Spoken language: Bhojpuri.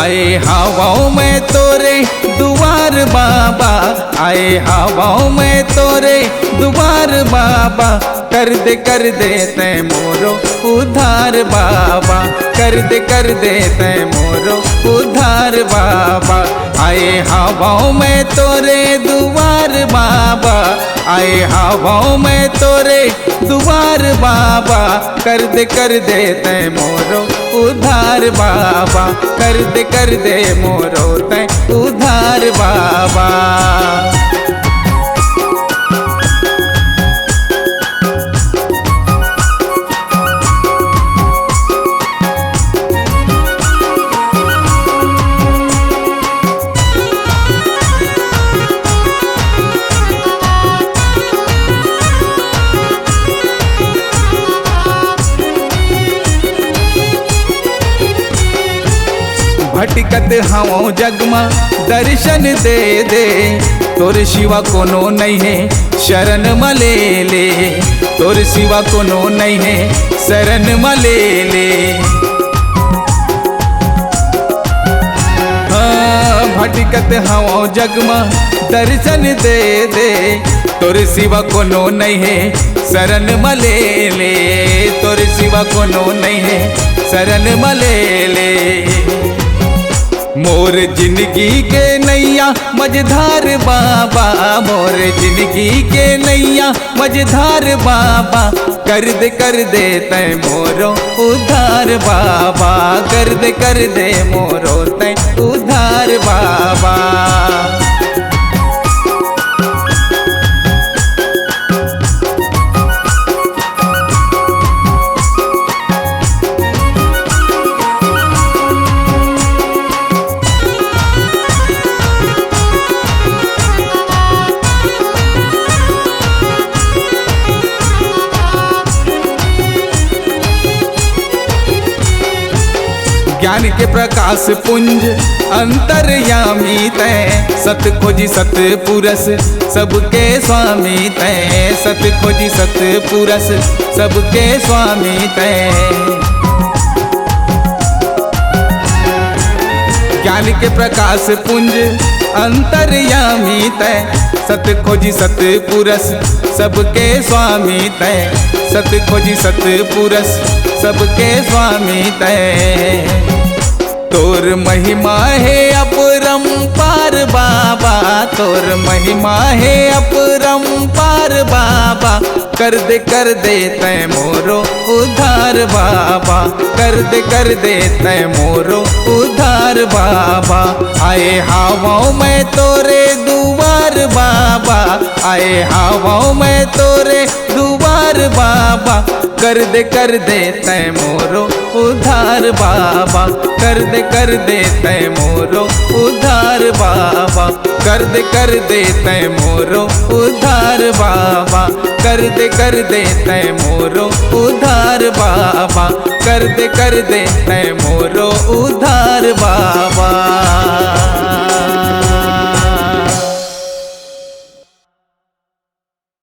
आए हवाओं में तोरे दुआर बाबा, आए हवाओं में तोरे दुआर बाबा, कर दे तै मोरो उधार बाबा, कर दे तै मोरो उधार बाबा। आए हवाओं में तोरे दुआर बाबा, आए हवाओं में तोरे दुआर बाबा, कर दे तै मोरो उधार बाबा, कर दे मोरो तै उधार बाबा। भटकत हूँ जगमा दर्शन दे दे, तोर शिवा कोनो नहीं है शरण मले ले, तोर शिवा कोनो नहीं है शरण मले ले। भटकत हूँ जगमा दर्शन दे दे, तोर शिवा कोनो नहीं है शरण मले ले, तोर शिवा कोनो नहीं है शरण मले ले। मोर जिंदगी के नैया मझधार बाबा, मोर जिंदगी के नैया मझधार बाबा, कर दे तै मोरो उधार बाबा, कर दे मोरो तै उधार बाबा। ज्ञान के प्रकाश पुंज अंतर्यामी तै, सत खोजी सत पुरस सबके स्वामी तै, सत खोजी सत पुरस सबके स्वामी तै। ज्ञान के प्रकाश पुंज अंतर्यामी तै, सत खोजी सत पुरस सबके स्वामी तै, सत खोजी सत पुरस सबके स्वामी तै। तोर महिमा है अपरंपार बाबा, तोर महिमा है अपरंपार बाबा, कर दे तै मोरो उधार बाबा, कर दे तै मोरो उधार बाबा। आए हवाओं में तोरे दुआर बाबा, आए हवाओं में तोरे दुआर बाबा, कर दे तै मोरो उधार बाबा, कर दे तै मोरो उधार बाबा, कर दे तै मोरो उधार बाबा, कर दे तै मोरो उधार बाबा, कर दे तै मोरो उधार बाबा।